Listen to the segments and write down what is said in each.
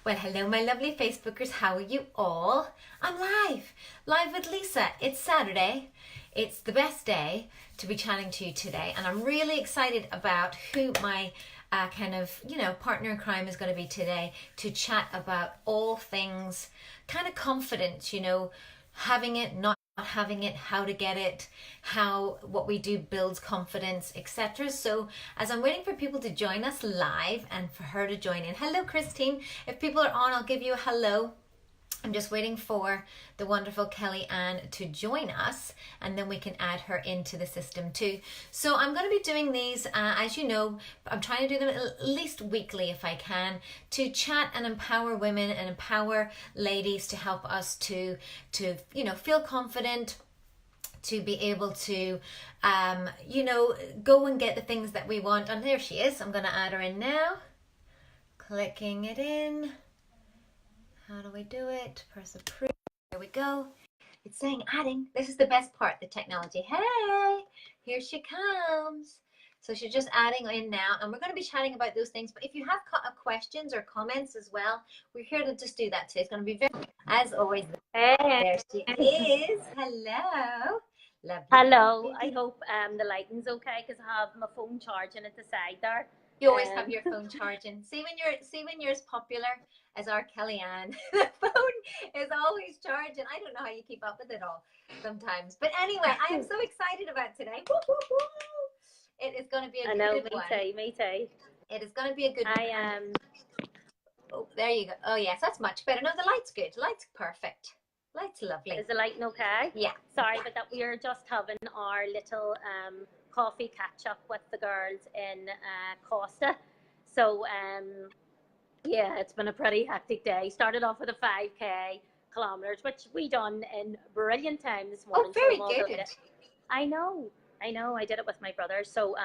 Well, hello, my lovely Facebookers. How are you all? I'm live with Lisa. It's Saturday. It's the best day to be chatting to you today, and I'm really excited about who my partner in crime is going to be today to chat about all things kind of confidence, having it, not having it, how to get it, how what we do builds confidence, etc. So as I'm waiting for people to join us live and for her to join in, hello Christine, if people are on I'll give you a hello. I'm just waiting for the wonderful Kelly Ann to join us, and then we can add her into the system too. So I'm going to be doing these, as you know, I'm trying to do them at least weekly if I can, to chat and empower women and empower ladies to help us to feel confident, to be able to go and get the things that we want. And there she is. I'm going to add her in now. Clicking it in. How do we do it? Press approve. There we go. It's saying adding. This is the best part, the technology. Hey, here she comes. So she's just adding in now, and we're going to be chatting about those things. But if you have questions or comments as well, we're here to just do that today. It's going to be very, as always. Hey, there she is. Hello. Lovely. Hello. I hope the lighting's okay because I have my phone charging at the side there. You always have your phone charging. See when you're as popular as our Kellyanne, the phone is always charging. I don't know how you keep up with it all sometimes. But anyway, I am so excited about today. Woo, woo, woo. It is going to be a good one. Me too. It is going to be a good one. Oh, there you go. Oh, yes, that's much better. No, the light's good. The light's perfect. Light's lovely. Is the lighting okay? Yeah. Sorry, but that we are just having our little coffee catch up with the girls in Costa. So yeah, it's been a pretty hectic day. Started off with a 5k kilometers, which we done in brilliant time this morning. Oh, very good. I know. I did it with my brother. So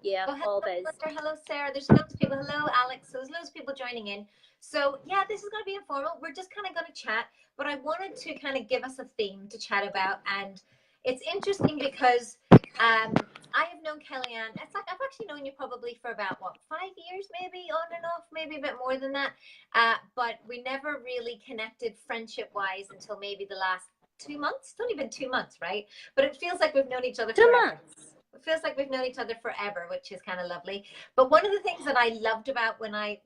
yeah, all biz. Hello, Sarah. There's loads of people. Hello, Alex. There's loads of people joining in. So yeah, this is going to be informal. We're just kind of going to chat, but I wanted to kind of give us a theme to chat about, and it's interesting because I have known Kellyanne. It's like I've actually known you probably for about 5 years, maybe on and off, maybe a bit more than that. But we never really connected friendship-wise until maybe the last 2 months. It's only been 2 months, right? But it feels like we've known each other for 2 months. It feels like we've known each other forever, which is kind of lovely. But one of the things that I loved about when I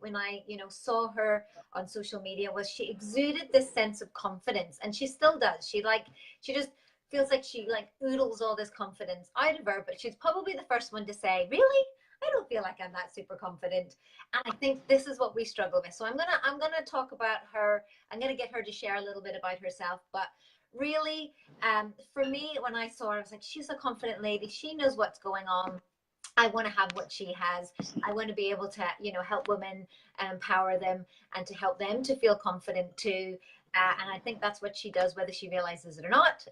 saw her on social media was she exuded this sense of confidence, and she still does. She just feels like she oodles all this confidence out of her, but she's probably the first one to say, really? I don't feel like I'm that super confident. And I think this is what we struggle with. So I'm gonna talk about her. I'm gonna get her to share a little bit about herself, but really, for me, when I saw her, I was like, she's a confident lady. She knows what's going on. I want to have what she has. I want to be able to, help women and empower them and to help them to feel confident too. And I think that's what she does, whether she realizes it or not.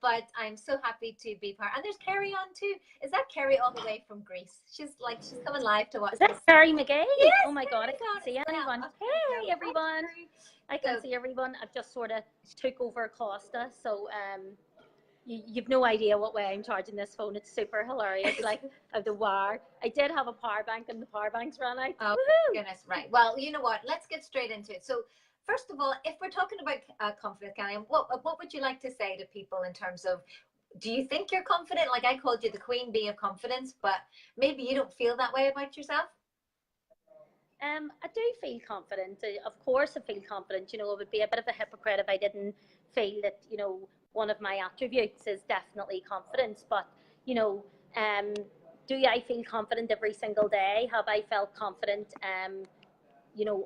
But I'm so happy to be part. And there's Kerry on too. Is that Kerry all the way from Greece? She's coming live to watch. Is that Kerry McGee? Yes, oh my God, I can't see anyone. Hey everyone. I can see everyone. I've just sort of took over Costa, so you've no idea what way I'm charging this phone. It's super hilarious. Like of the wire. I did have a power bank, and the power bank's ran out. Oh goodness, right. Well, you know what? Let's get straight into it. So, first of all, if we're talking about confidence, Kelly, what would you like to say to people in terms of? Do you think you're confident? Like I called you the queen bee of confidence, but maybe you don't feel that way about yourself. I do feel confident. Of course, I feel confident. It would be a bit of a hypocrite if I didn't feel that, one of my attributes is definitely confidence. But, do I feel confident every single day? Have I felt confident,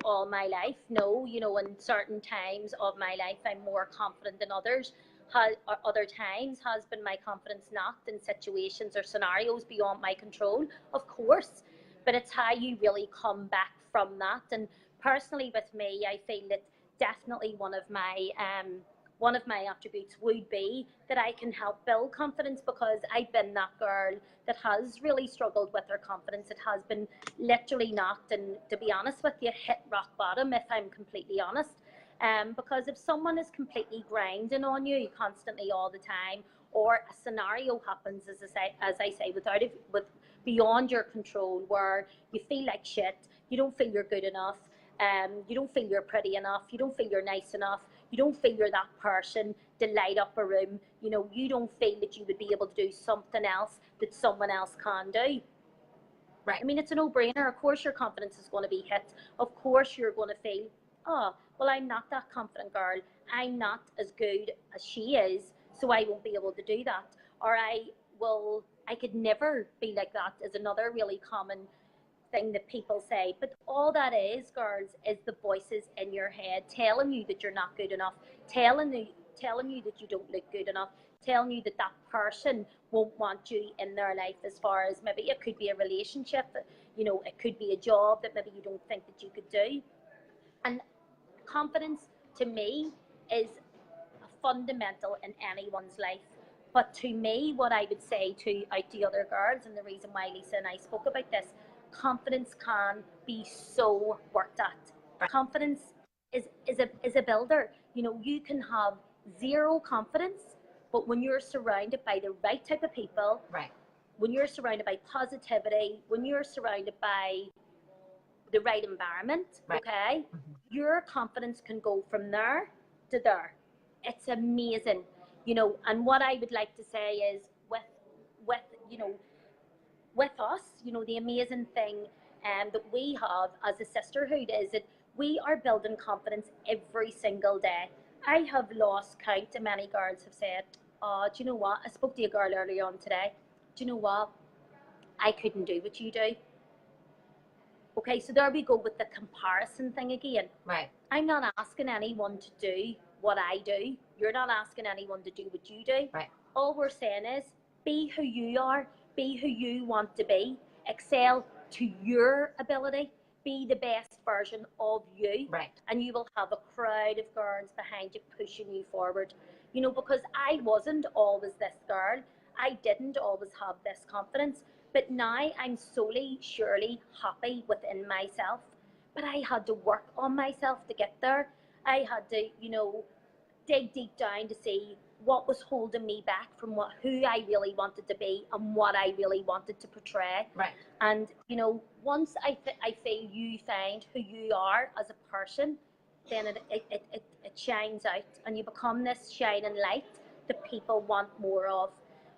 all my life? No, in certain times of my life, I'm more confident than others. Other times has been my confidence knocked in situations or scenarios beyond my control, of course. But it's how you really come back from that. And personally with me, I feel that definitely one of my attributes would be that I can help build confidence, because I've been that girl that has really struggled with her confidence. It has been literally knocked, and to be honest with you, hit rock bottom, if I'm completely honest. Because if someone is completely grinding on you constantly all the time, or a scenario happens, as I say, with beyond your control, where you feel like shit, you don't feel you're good enough, You don't feel you're pretty enough. You don't feel you're nice enough. You don't feel you're that person to light up a room. You know, you don't feel that you would be able to do something else that someone else can do. Right. I mean, it's a no-brainer. Of course your confidence is going to be hit. Of course you're going to feel, oh, well, I'm not that confident girl. I'm not as good as she is, so I won't be able to do that. Or I could never be like that is another really common thing that people say. But all that is, girls, is the voices in your head telling you that you're not good enough, telling you that you don't look good enough, telling you that that person won't want you in their life, as far as maybe it could be a relationship, you know, it could be a job that maybe you don't think that you could do. And confidence to me is fundamental in anyone's life. But to me, what I would say to out the other girls, and the reason why Lisa and I spoke about this, confidence can be so worked at. Right. Confidence is a builder. You know, you can have zero confidence, but when you're surrounded by the right type of people, right, when you're surrounded by positivity, when you're surrounded by the right environment, right. okay, your confidence can go from there to there. It's amazing, you know. And what I would like to say is with you know, with us, you know, the amazing thing that we have as a sisterhood is that we are building confidence every single day. I have lost count, and many girls have said, oh, do you know what, I spoke to a girl earlier on today, do you know what, I couldn't do what you do. Okay, so there we go with the comparison thing again. Right. I'm not asking anyone to do what I do. You're not asking anyone to do what you do. Right. All we're saying is be who you are, be who you want to be, excel to your ability, be the best version of you. Right. And you will have a crowd of girls behind you pushing you forward. You know, because I wasn't always this girl. I didn't always have this confidence. But now I'm slowly, surely happy within myself. But I had to work on myself to get there. I had to, you know, dig deep down to see what was holding me back from who I really wanted to be and what I really wanted to portray. Right. And, you know, once I feel you find who you are as a person, then it shines out and you become this shining light that people want more of.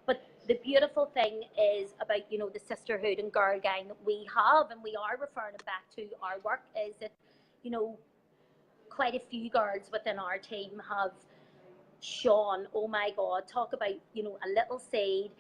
But the beautiful thing is about, you know, the sisterhood and girl gang that we have, and we are referring it back to our work, is that, you know, quite a few girls within our team have shown, oh my God, talk about, you know, a little seed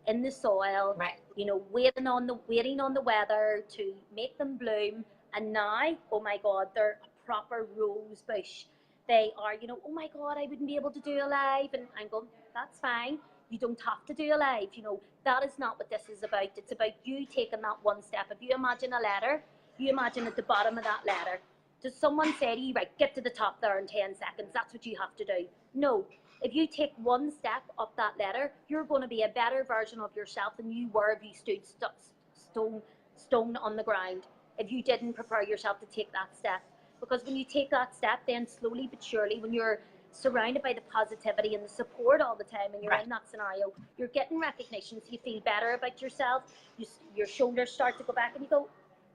in the soil, right, you know, waiting on the weather to make them bloom, and now, oh my God, they're a proper rose bush. They are, you know, oh my God, I wouldn't be able to do a live, and I'm going, that's fine. You don't have to do a live, you know, that is not what this is about. It's about you taking that one step. If you imagine a ladder, you imagine at the bottom of that ladder, does someone say to you, right, get to the top there in 10 seconds, that's what you have to do? No. If you take one step up that ladder, you're going to be a better version of yourself than you were if you stood stone on the ground, if you didn't prepare yourself to take that step. Because when you take that step, then slowly but surely, when you're surrounded by the positivity and the support all the time, and you're right, in that scenario, you're getting recognition, so you feel better about yourself. Your shoulders start to go back, and you go,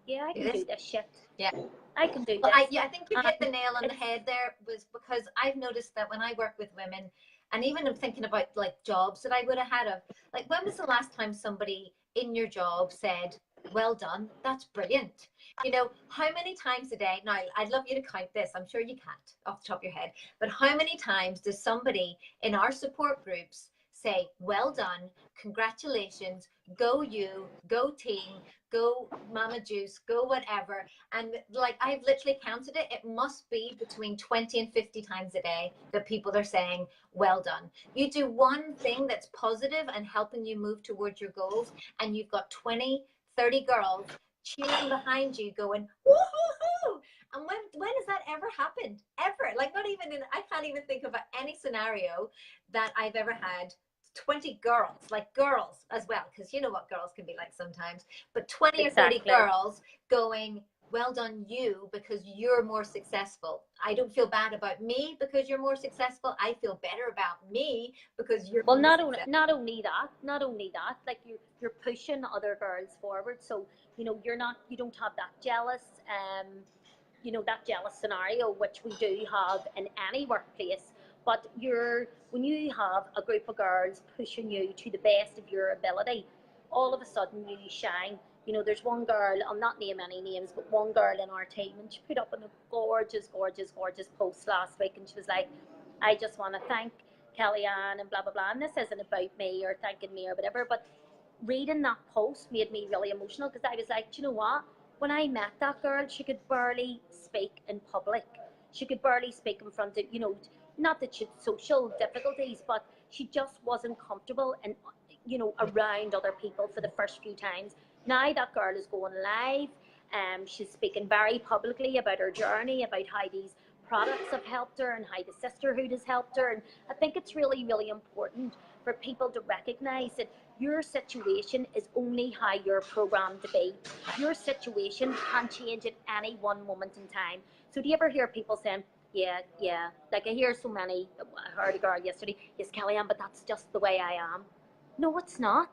yeah, I can do this shit. Yeah. I can do Well, this. I think you hit the nail on the head there, was because I've noticed that when I work with women, and even I'm thinking about like jobs that I would have had of, like, when was the last time somebody in your job said, well done, that's brilliant? You know, how many times a day, now I'd love you to count this, I'm sure you can't off the top of your head, but how many times does somebody in our support groups say, well done, congratulations, go you, go team, go mama juice, go whatever? And like, I've literally counted it, it must be between 20 and 50 times a day that people are saying, well done. You do one thing that's positive and helping you move towards your goals, and you've got 20, 30 girls cheering behind you going, woohoo! And when has that ever happened? Ever? Like, not even in, I can't even think of any scenario that I've ever had 20 girls, like girls as well, because you know what girls can be like sometimes, but 20 Exactly. or 30 girls going, well done you, because you're more successful. I don't feel bad about me because you're more successful. I feel better about me because you're well, more not successful. only that, like you're pushing other girls forward. So, you know, you don't have that jealous you know, that jealous scenario, which we do have in any workplace. But when you have a group of girls pushing you to the best of your ability, all of a sudden you shine. You know, there's one girl, I'll not name any names, but one girl in our team, and she put up a gorgeous, gorgeous, gorgeous post last week, and she was like, I just want to thank Kellyanne and blah, blah, blah. And this isn't about me or thanking me or whatever, but reading that post made me really emotional, because I was like, do you know what? When I met that girl, she could barely speak in public. She could barely speak in front of, you know, not that she had social difficulties, but she just wasn't comfortable and, you know, around other people for the first few times. Now that girl is going live. She's speaking very publicly about her journey, about how these products have helped her and how the sisterhood has helped her. And I think it's really, really important for people to recognize that your situation is only how you're programmed to be. Your situation can change at any one moment in time. So do you ever hear people saying, yeah, like I hear so many, I heard a girl yesterday, yes, Kellyanne, but that's just the way I am. No, it's not.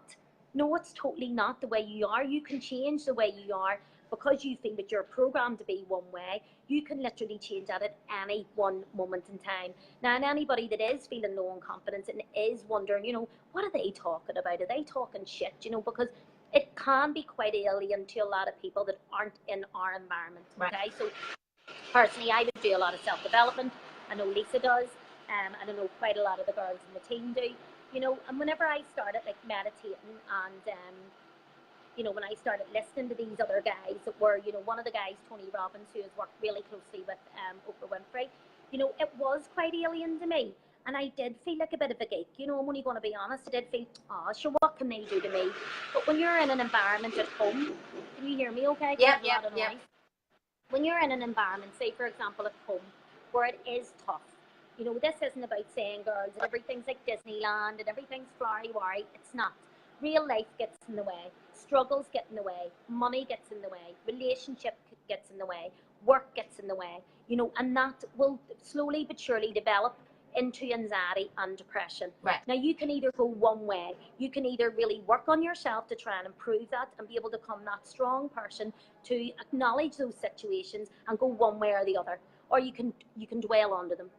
No, it's totally not the way you are. You can change the way you are because you feel that you're programmed to be one way. You can literally change that at any one moment in time. Now, and anybody that is feeling low on confidence and is wondering, you know, what are they talking about? Are they talking shit? You know, because it can be quite alien to a lot of people that aren't in our environment. Okay, right. So personally, I would do a lot of self-development. I know Lisa does, and I know quite a lot of the girls in the team do. You know, and whenever I started like meditating and you know, when I started listening to these other guys that were, you know, one of the guys, Tony Robbins, who has worked really closely with Oprah Winfrey, you know, it was quite alien to me. And I did feel like a bit of a geek, you know, I'm only going to be honest. I did feel, oh, sure, what can they do to me? But when you're in an environment at home, can you hear me okay? Yeah. When you're in an environment, say, for example, at home, where it is tough, you know, this isn't about saying, girls, that everything's like Disneyland and everything's flowery-wary. It's not. Real life gets in the way. Struggles get in the way. Money gets in the way. Relationship gets in the way. Work gets in the way. You know, and that will slowly but surely develop into anxiety and depression. Right. Now, you can either go one way. You can either really work on yourself to try and improve that and be able to become that strong person to acknowledge those situations and go one way or the other. Or you can dwell under them.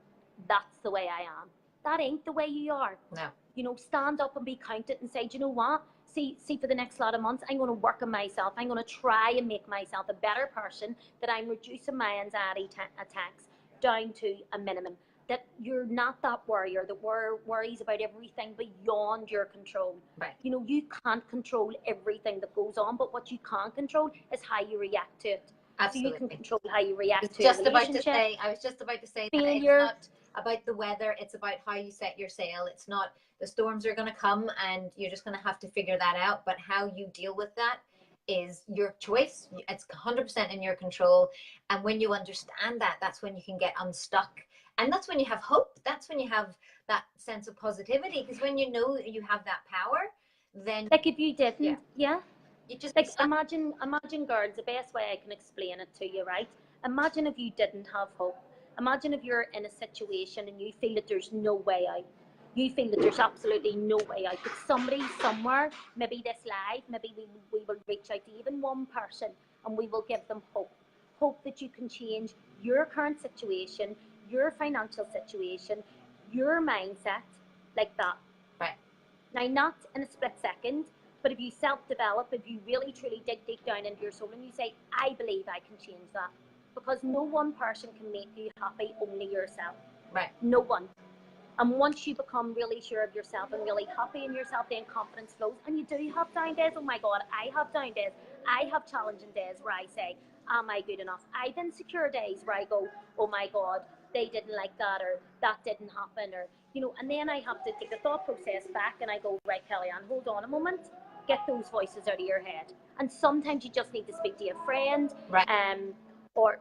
That's the way I am. That ain't the way you are. No. You know, stand up and be counted and say, do you know what? See, for the next lot of months, I'm going to work on myself. I'm going to try and make myself a better person, that I'm reducing my anxiety attacks down to a minimum. That you're not that warrior that worries about everything beyond your control. Right. You know, you can't control everything that goes on, but what you can control is how you react to it. Absolutely. So you can control how you react to I was just about to say that failure. It's not about the weather, it's about how you set your sail. It's not the storms are going to come and you're just going to have to figure that out, but how you deal with that is your choice. It's 100% in your control. And when you understand that, that's when you can get unstuck. And that's when you have hope. That's when you have that sense of positivity. Because when you know you have that power, then... Like if you didn't, yeah. You just like imagine girls, the best way I can explain it to you, right? Imagine if you didn't have hope. Imagine if you're in a situation and you feel that there's no way out. You feel that there's absolutely no way out. But somebody somewhere, maybe this live, maybe we will reach out to even one person and we will give them hope. Hope that you can change your current situation, your financial situation, your mindset, like that. Right. Now, not in a split second, but if you self-develop, if you really truly dig deep down into your soul and you say, I believe I can change that. Because no one person can make you happy, only yourself. Right. No one. And once you become really sure of yourself and really happy in yourself, then confidence flows. And you do have down days. Oh my God, I have down days. I have challenging days where I say, am I good enough? I've insecure days where I go, oh my God, they didn't like that, or that didn't happen, or, you know, and then I have to take the thought process back and I go, right, Kellyanne, hold on a moment. Get those voices out of your head. And sometimes you just need to speak to a friend, right. or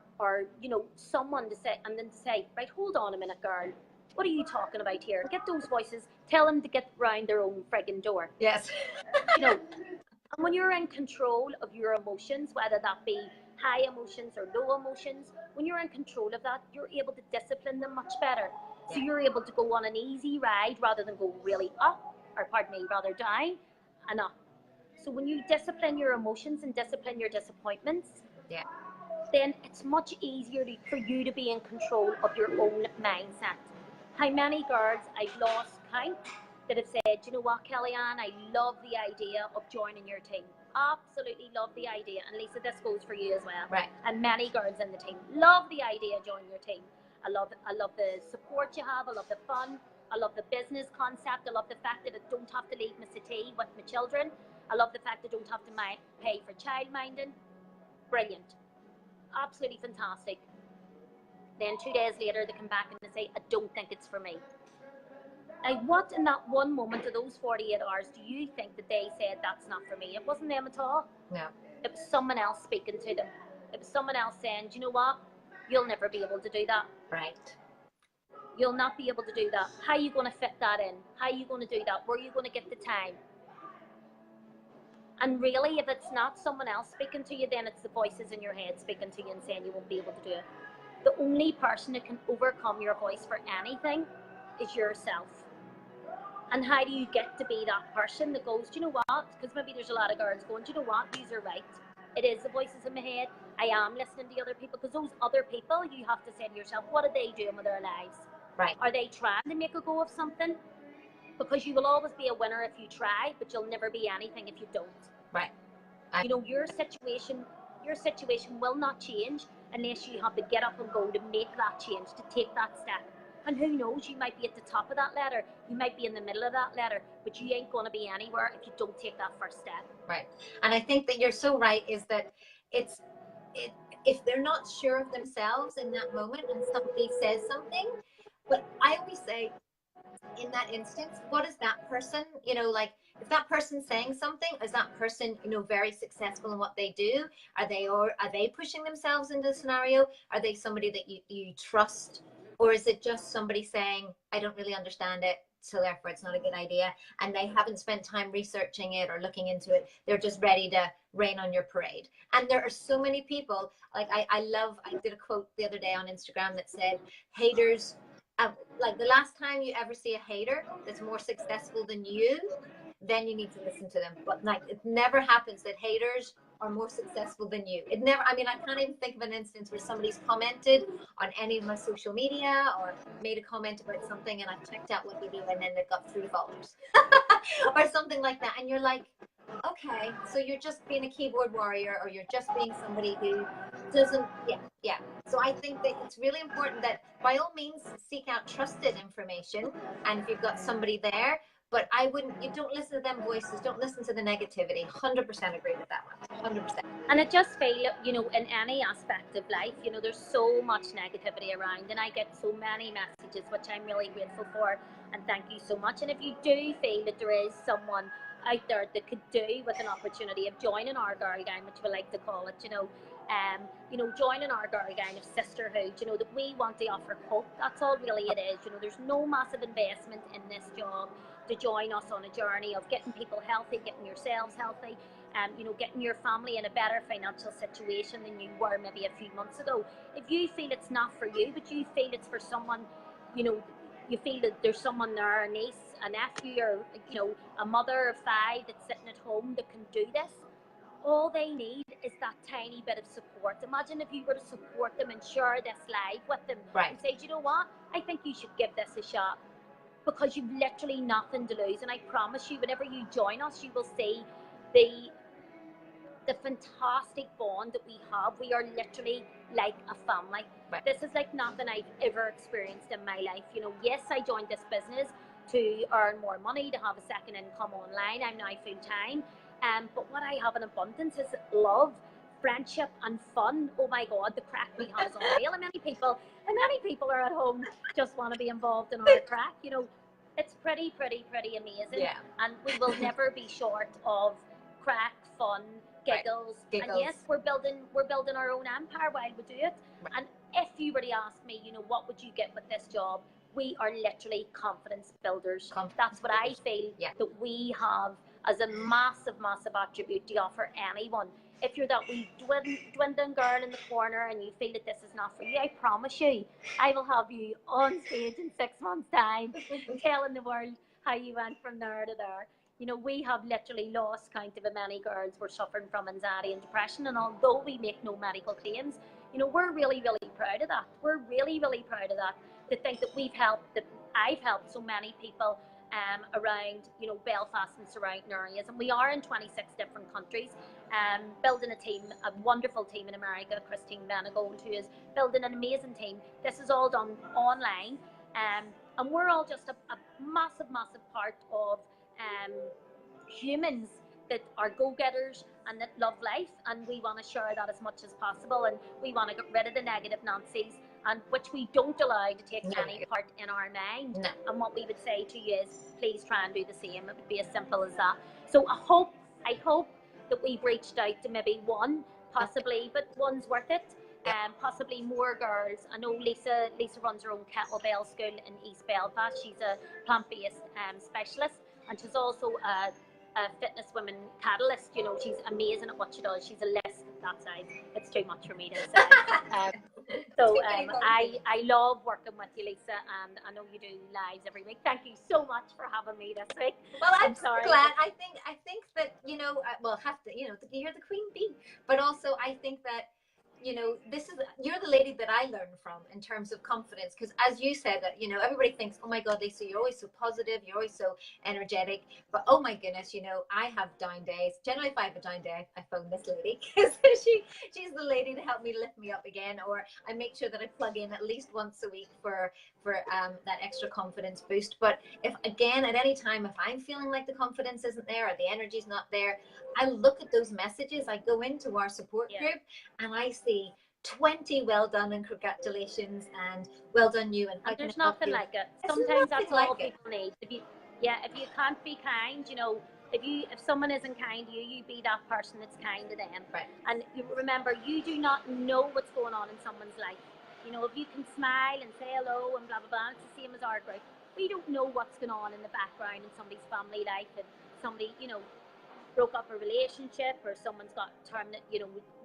you know, someone to say, and then to say, right, hold on a minute, girl. What are you talking about here? Get those voices. Tell them to get round their own frigging door. Yes. You know, and when you're in control of your emotions, whether that be high emotions or low emotions, when you're in control of that, you're able to discipline them much better. Yeah. So you're able to go on an easy ride rather than go really up, or pardon me, rather down and up. So when you discipline your emotions and discipline your disappointments, yeah, then it's much easier for you to be in control of your own mindset. How many girls I've lost count that have said, you know what, Kellyanne, I love the idea of joining your team. Absolutely love the idea. And Lisa, this goes for you as well. Right. And many girls in the team love the idea of joining your team. I love the support you have. I love the fun. I love the business concept. I love the fact that I don't have to leave my city with my children. I love the fact that I don't have to pay for child minding. Brilliant. Absolutely fantastic. Then 2 days later, they come back and they say, I don't think it's for me. Now, what in that one moment of those 48 hours do you think that they said, that's not for me? It wasn't them at all. No. It was someone else speaking to them. It was someone else saying, do you know what? You'll never be able to do that. Right. You'll not be able to do that. How are you going to fit that in? How are you going to do that? Where are you going to get the time? And really, if it's not someone else speaking to you, then it's the voices in your head speaking to you and saying you won't be able to do it. The only person that can overcome your voice for anything is yourself. And how do you get to be that person that goes, do you know what? Because maybe there's a lot of girls going, do you know what? These are right. It is the voices in my head. I am listening to other people. Because those other people, you have to say to yourself, what are they doing with their lives? Right. Are they trying to make a go of something? Because you will always be a winner if you try, but you'll never be anything if you don't. Right. You know, your situation will not change unless you have to get up and go to make that change, to take that step. And who knows, you might be at the top of that ladder, you might be in the middle of that ladder, but you ain't going to be anywhere if you don't take that first step. Right. And I think that you're so right, is that if they're not sure of themselves in that moment and somebody says something, but I always say, in that instance, what is that person, you know, like, if that person's saying something, is that person, you know, very successful in what they do? Are they pushing themselves into the scenario? Are they somebody that you trust? Or is it just somebody saying, I don't really understand it, so therefore it's not a good idea, and they haven't spent time researching it or looking into it? They're just ready to rain on your parade. And there are so many people, like I did a quote the other day on Instagram that said, haters, like the last time you ever see a hater that's more successful than you, then you need to listen to them. But like, it never happens that haters are more successful than you. It never, I mean, I can't even think of an instance where somebody's commented on any of my social media or made a comment about something and I've checked out what they do and then they've got 3 followers or something like that. And you're like, okay, so you're just being a keyboard warrior, or you're just being somebody who doesn't, yeah. So I think that it's really important that by all means seek out trusted information, and if you've got somebody there, but you don't listen to them voices, don't listen to the negativity. 100% agree with that one, 100%. And I just feel, you know, in any aspect of life, you know, there's so much negativity around, and I get so many messages, which I'm really grateful for, and thank you so much. And if you do feel that there is someone out there that could do with an opportunity of joining our girl gang, which we like to call it, you know, joining our girl gang of sisterhood, you know, that we want to offer hope. That's all really it is. You know, there's no massive investment in this job to join us on a journey of getting people healthy, getting yourselves healthy, you know, getting your family in a better financial situation than you were maybe a few months ago. If you feel it's not for you, but you feel it's for someone, you know, you feel that there's someone there, a niece, a nephew, or, you know, a mother of 5 that's sitting at home that can do this, all they need is that tiny bit of support. Imagine if you were to support them and share this live with them, right, and say, do you know what, I think you should give this a shot, because you've literally nothing to lose. And I promise you, whenever you join us, you will see the fantastic bond that we have. We are literally like a family. Right. This is like nothing I've ever experienced in my life. You know, yes, I joined this business to earn more money, to have a second income online. I'm now full time. But what I have in abundance is love, friendship, and fun. Oh my God, the crack we have is unreal. And many people are at home just want to be involved in our crack. You know, it's pretty amazing. Yeah. And we will never be short of crack, fun, giggles. Right. And yes, we're building our own empire while we do it. Right. And if you were to ask me, you know, what would you get with this job? We are literally confidence builders. That's what I feel that we have as a massive attribute to offer anyone. If you're that wee dwindling girl in the corner and you feel that this is not for you, I promise you, I will have you on stage in 6 months' time telling the world how you went from there to there. You know, we have literally lost count of how many girls were suffering from anxiety and depression, and although we make no medical claims, you know, we're really, really proud of that. We're really, really proud of that, to think that I've helped so many people around, you know, Belfast and surrounding areas, and we are in 26 different countries, building a team, a wonderful team in America, Christine Benegold, who is building an amazing team. This is all done online, and we're all just a massive, massive part of humans that are go-getters and that love life, and we want to share that as much as possible, and we want to get rid of the negative Nancy's, and which we don't allow to take any part in our mind. No. And what we would say to you is, please try and do the same. It would be as simple as that. So I hope that we've reached out to maybe one, possibly, but one's worth it. Possibly more girls. I know Lisa runs her own kettlebell school in East Belfast. She's a plant-based specialist, and she's also a fitness women catalyst. You know, she's amazing at what she does. She's a list that size. It's too much for me to say. I love working with you, Lisa, and I know you do lives every week. Thank you so much for having me this week. Well, I'm sorry. Glad. I think that, you know, well, have to, you know, you're the queen bee, but also I think that, you know, you're the lady that I learned from in terms of confidence, because as you said, that, you know, everybody thinks, oh my God, Lisa, you're always so positive, you're always so energetic, but oh my goodness, you know, I have down days. Generally, if I have a down day, I phone this lady, because she's the lady to help me lift me up again, or I make sure that I plug in at least once a week for that extra confidence boost. But if, again, at any time, if I'm feeling like the confidence isn't there or the energy's not there, I look at those messages. I go into our support group and I see 20 well done and congratulations and well done you, and there's nothing like it. Sometimes that's all people need. If you can't be kind, you know, if someone isn't kind to you, you be that person that's kind to them. Right. And you remember, you do not know what's going on in someone's life. You know, if you can smile and say hello and blah blah blah, it's the same as our group. We don't know what's going on in the background in somebody's family life, and somebody, you know, broke up a relationship, or someone's got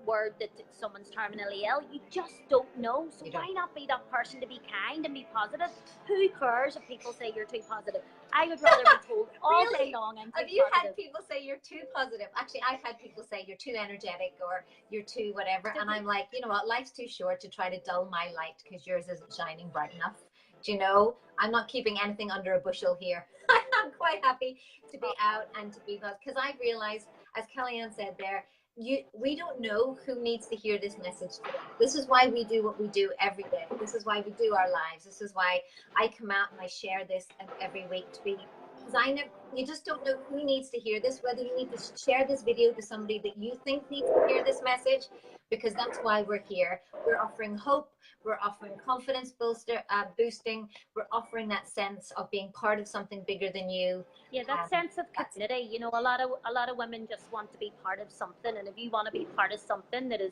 word that someone's terminally ill. You just don't know. So why not be that person to be kind and be positive? Who cares if people say you're too positive? I would rather be told all day long I'm too positive. Have you positive. had people say you're too positive? Actually, I've had people say you're too energetic or you're too whatever, and I'm like, you know what, life's too short to try to dull my light because yours isn't shining bright enough. Do you know? I'm not keeping anything under a bushel here. I'm quite happy to be out and to be positive, because I realized, as Kellyanne said there, we don't know who needs to hear this message today. This is why we do what we do every day. This is why we do our lives. This is why I come out and I share this every week, to be, because you just don't know who needs to hear this, whether you need to share this video to somebody that you think needs to hear this message, because that's why we're here. We're offering hope. We're offering confidence boosting. We're offering that sense of being part of something bigger than you. Yeah, that sense of community. You know, a lot of women just want to be part of something, and if you want to be part of something that is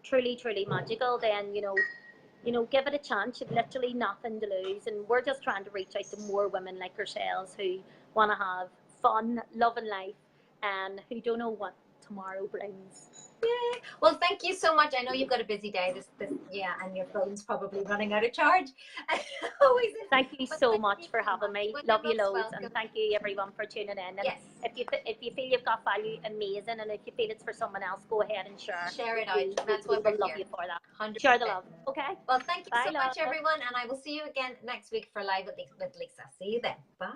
truly, truly magical, then you know, give it a chance. You've literally nothing to lose, and we're just trying to reach out to more women like yourselves who want to have fun, loving life, and who don't know what tomorrow brings. Yay. Well, thank you so much. I know you've got a busy day, and your phone's probably running out of charge. Thank you so much for having me. Love you loads, and thank you everyone for tuning in. And yes. If you feel you've got value, amazing, and if you feel it's for someone else, go ahead and share it out. That's what we're love here. You for that. 100%. Share the love. Okay. Well, thank you Bye, so much, love. everyone, and I will see you again next week for Live with Lisa. See you then. Bye.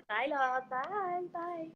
Bye, love. Bye. Bye.